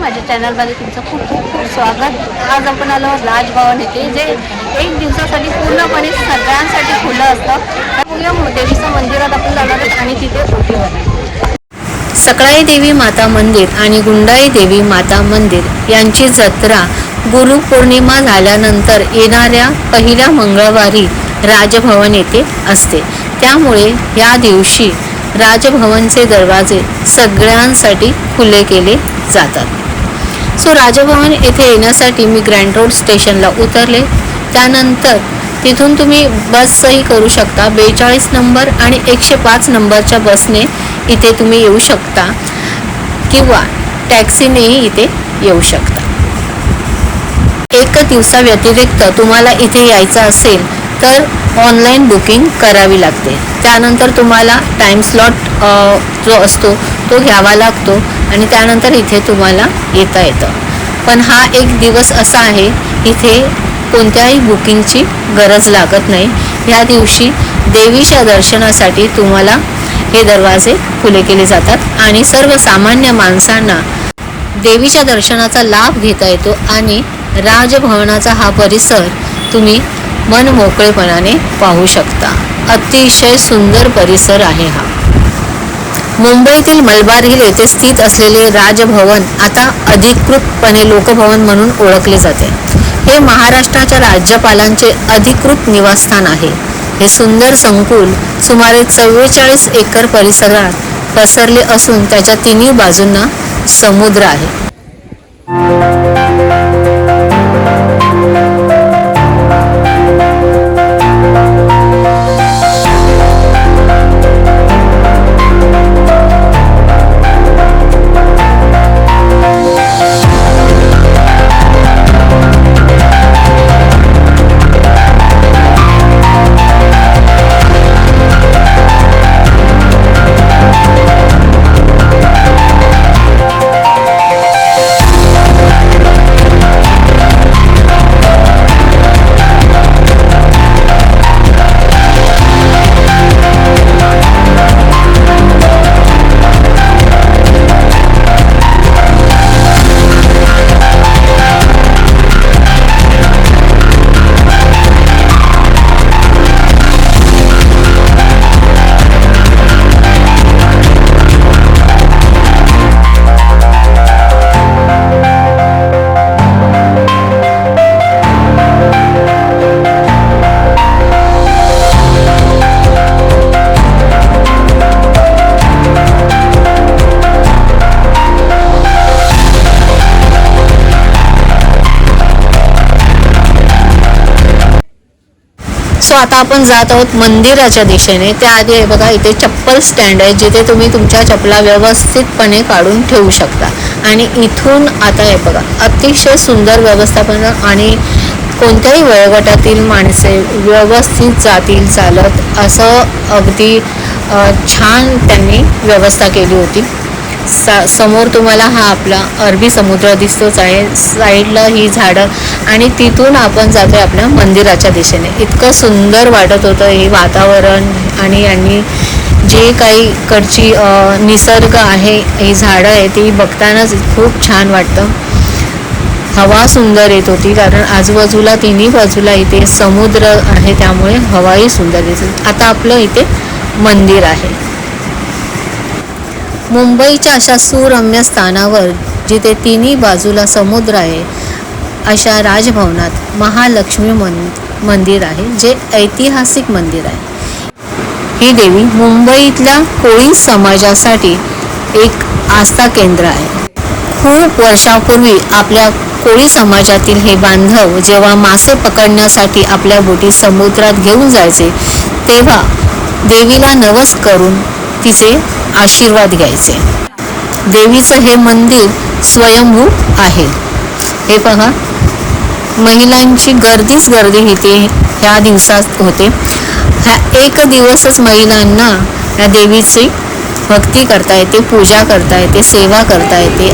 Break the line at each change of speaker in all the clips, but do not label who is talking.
माझ्या चॅनलमध्ये तुमचं खूप खूप खूप स्वागत. आज आपण आलो राजभवन येथे, जे एक दिवसासाठी पूर्णपणे सगळ्यांसाठी खुलं असतं. देवीच्या मंदिरात आपण जाणार आहोत आणि तिथे ओटीवर
सकळाई देवी माता मंदिर आणि गुंडाई देवी माता मंदिर यांची जत्रा गुरुपौर्णिमा झाल्यानंतर येणाऱ्या पहिल्या मंगळवारी राजभवन येथे असते. त्यामुळे या दिवशी राजभवनचे दरवाजे सगळ्यांसाठी खुले केले जातात. सो राजभवन येथे येण्यासाठी मी ग्रँड रोड स्टेशनला उतरले. त्यानंतर तिथून तुम्ही बसही करू शकता. 42 नंबर आणि 105 नंबरच्या बसने इथे तुम्ही येऊ शकता किंवा टॅक्सीनेही इथे येऊ शकता. एक दिवसा व्यतिरिक्त तुम्हाला इथे यायचं असेल तर ऑनलाईन बुकिंग करावी लागते. त्यानंतर तुम्हाला टाईम स्लॉट जो असतो तो घ्यावा लागतो आणि त्यानंतर इथे तुम्हाला येता येतं. पण हा एक दिवस असा आहे, इथे कोणत्याही बुकिंगची गरज लागत नाही. ह्या दिवशी देवीच्या दर्शनासाठी तुम्हाला हे दरवाजे खुले केले जातात आणि सर्वसामान्य माणसांना देवीच्या दर्शनाचा लाभ घेता येतो आणि राजभवनाचा हा परिसर तुम्ही मन मोकळेपणाने पाहू शकता. अतिशय सुंदर परिसर आहे हा. मुंबईतील मलबार हिल येथे स्थित असलेले राजभवन आता अधिकृतपणे लोकभवन म्हणून ओळखले जाते. हे महाराष्ट्राच्या राज्यपालांचे अधिकृत निवासस्थान आहे. हे सुंदर संकुल सुमारे 44 एकर परिसरात पसरले असून त्याच्या तिन्ही बाजूंना समुद्र आहे. सो आता आपण जात आहोत मंदिराच्या दिशेने. त्याआधी बघा इथे चप्पल स्टँड आहे, जिथे तुम्ही तुमच्या चपला व्यवस्थितपणे काढून ठेवू शकता. आणि इथून आता हे बघा अतिशय सुंदर व्यवस्थापन आणि कोणत्याही वयोगटातील माणसे व्यवस्थित जातील चालत असं अगदी छान त्यांनी व्यवस्था केली होती. समोर तुम्हाला हा आपला अरबी समुद्र दिसतोच आहे. साईडला ही झाडं आणि तिथून आपण जातोय आपल्या मंदिराच्या दिशेने. इतकं सुंदर वाटत होतं हे वातावरण आणि जे काही इकडची निसर्ग आहे, ही झाडं आहे ती बघतानाच खूप छान वाटतं. हवा सुंदर येत होती कारण आजूबाजूला तिन्ही बाजूला इथे समुद्र आहे, त्यामुळे हवाही सुंदर येते. आता आपलं इथे मंदिर आहे. मुंबईच्या अशा सुरम्य स्थानावर जिथे तिन्ही बाजूला समुद्र आहे अशा राजभवनात महालक्ष्मी मंदिर आहे, जे ऐतिहासिक मंदिर आहे. ही देवी मुंबईतल्या कोळी समाजासाठी एक आस्था केंद्र आहे. खूप वर्षापूर्वी आपल्या कोळी समाजातील हे बांधव जेव्हा मासे पकडण्यासाठी आपल्या बोटी समुद्रात घेऊन जायचे, तेव्हा देवीला नवस करून तिचे आशीर्वाद घ्यायचे. देवीचं हे मंदिर स्वयंभू आहे. हे पहा, महिलांची गर्दीच गर्दी इथे ह्या दिवसात होते. हा एक दिवसच महिलांना या देवीची भक्ती करता येते, पूजा करता येते, सेवा करता येते.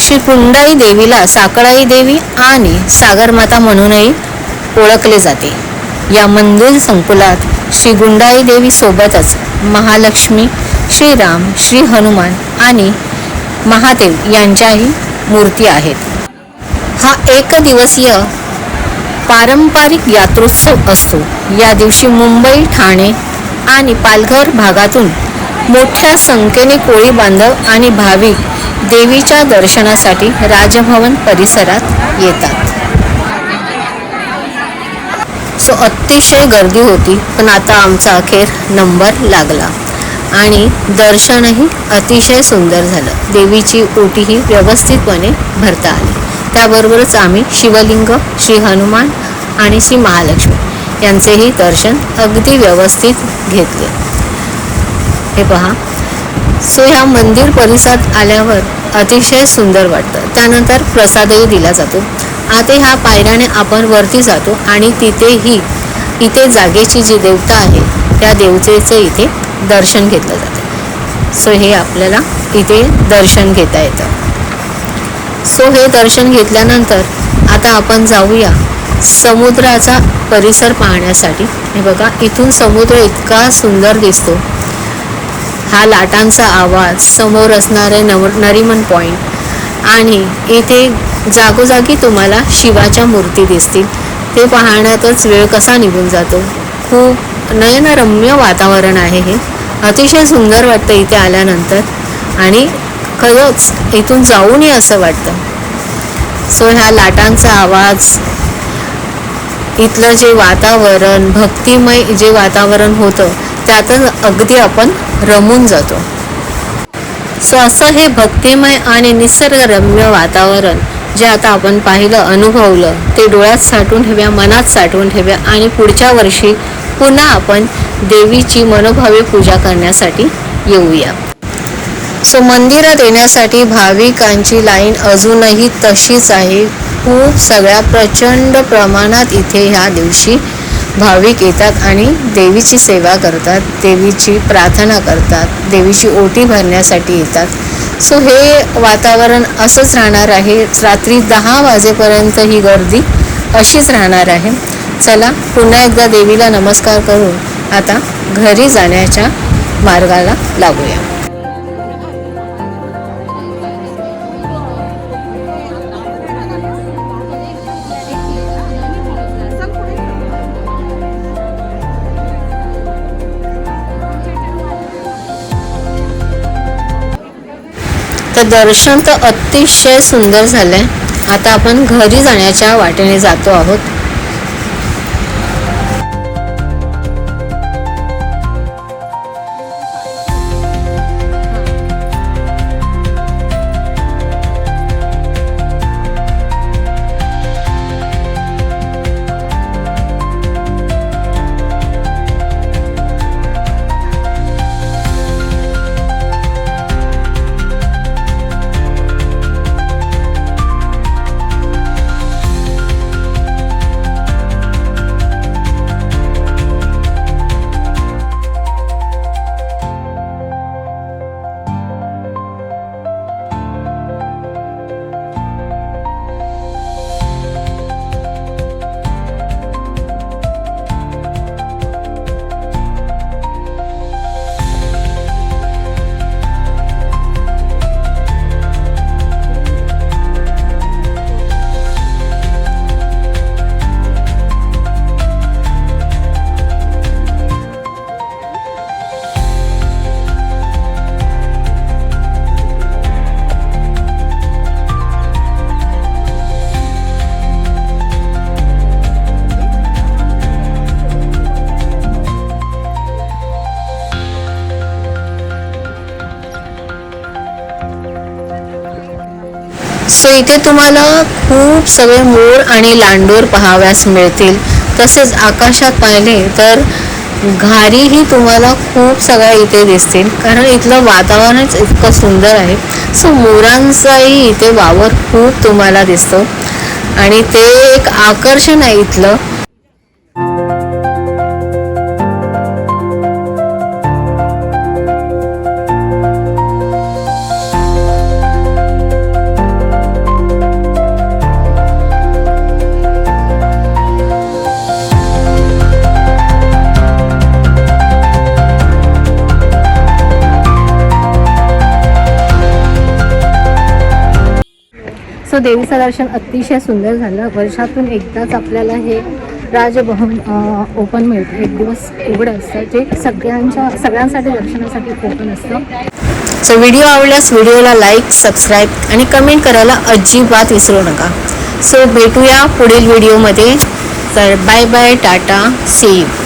श्री कुंडाई देवीला साकळाई देवी आणि सागरमाता म्हणूनही ओळखले जाते. या मंदिर संकुलात श्री गुंडाई देवी सोबतच महालक्ष्मी, श्रीराम, श्री हनुमान आणि महादेव यांच्याही मूर्ती आहेत. हा एक दिवसीय पारंपरिक यात्रोत्सव असतो. या दिवशी मुंबई, ठाणे आणि पालघर भागातून मोठ्या संख्येने कोळी बांधव आणि भाविक देवीच्या दर्शनासाठी राजभवन परिसरात येतात. अतिशय गर्दी होती, पण आता आमचा अखेर नंबर लागला आणि दर्शनही अतिशय सुंदर झालं. देवीची ओटीही व्यवस्थितपणे भरता आली. त्याबरोबरच आम्ही शिवलिंग, श्री हनुमान आणि श्री महालक्ष्मी यांचेही दर्शन अगदी व्यवस्थित घेतले. हे पहा, ह्या मंदिर परिसरात आल्यावर अतिशय सुंदर वाटतं. त्यानंतर प्रसादही दिला जातो. आता ह्या पायऱ्याने आपण वरती जातो आणि इथे जागेची जी देवता आहे त्या देवतेचं इथे दर्शन घेतलं जातं. हे आपल्याला इथे दर्शन घेता येतं. हे दर्शन घेतल्यानंतर आता आपण जाऊया समुद्राचा परिसर पाहण्यासाठी. हे बघा, इथून समुद्र इतका सुंदर दिसतो. हा लाटांचा आवाज, समोर असणारे नरिमन पॉइंट आणि इथे जागोजागी तुम्हाला शिवाच्या मूर्ती दिसतील. ते पाहण्यातच वेळ कसा निघून जातो. खूप नयनरम्य वातावरण आहे. हे अतिशय सुंदर वाटतं इथे आल्यानंतर आणि खरंच इथून जाऊनही असं वाटतं. ह्या लाटांचा आवाज, इथलं जे वातावरण, भक्तिमय जे वातावरण होतं त्यातच अगदी आपण रमून जातो. असं हे भक्तिमय आणि निसर्गरम्य वातावरण जे आता आपण पाहिलं, अनुभवलं, ते डोळ्यात साठवून ठेव्या, मनात साठवून ठेव्या आणि पुढच्या वर्षी पुन्हा आपण देवीची मनोभावे पूजा करण्यासाठी येऊया. मंदिरात येण्यासाठी भाविकांची लाईन अजूनही तशीच आहे. खूप सगळ्या प्रचंड प्रमाणात इथे ह्या दिवशी भाविक येतात आणि देवीची सेवा करतात, देवीची प्रार्थना करतात, देवीची ओटी भरण्यासाठी येतात. हे वातावरण असंच राहणार आहे. रात्री 10 वाजेपर्यंत ही गर्दी अशीच राहणार आहे. चला, पुन्हा एकदा देवीला नमस्कार करून आता घरी जाण्याच्या मार्गाला लागूया. तर दर्शन तर अतिशय सुंदर झालंय. आता आपण घरी जाण्याच्या वाटेने जातो आहोत. सो इथे तुम्हाला खूप सगळे मोर आणि लांडोर पाहाव्यास मिळतील. तसेच आकाशात पाहिले तर घारीही तुम्हाला खूप सगळ्या इथे दिसतील, कारण इथलं वातावरणच इतकं सुंदर आहे. सो मोरांचाही इथे वावर खूप तुम्हाला दिसतो आणि ते एक आकर्षण आहे इथलं.
सो देवीचं दर्शन अतिशय सुंदर झालं. वर्षातून एकदाच आपल्याला हे राजभवन ओपन मिळतं. एक दिवस उघडं असतं, जे सगळ्यांसाठी दर्शनासाठी ओपन असतं.
सो व्हिडिओ आवडल्यास व्हिडिओला लाईक, सबस्क्राईब आणि कमेंट करायला अजिबात विसरू नका. सो भेटूया पुढील व्हिडिओमध्ये. तर bye bye, tata, see you.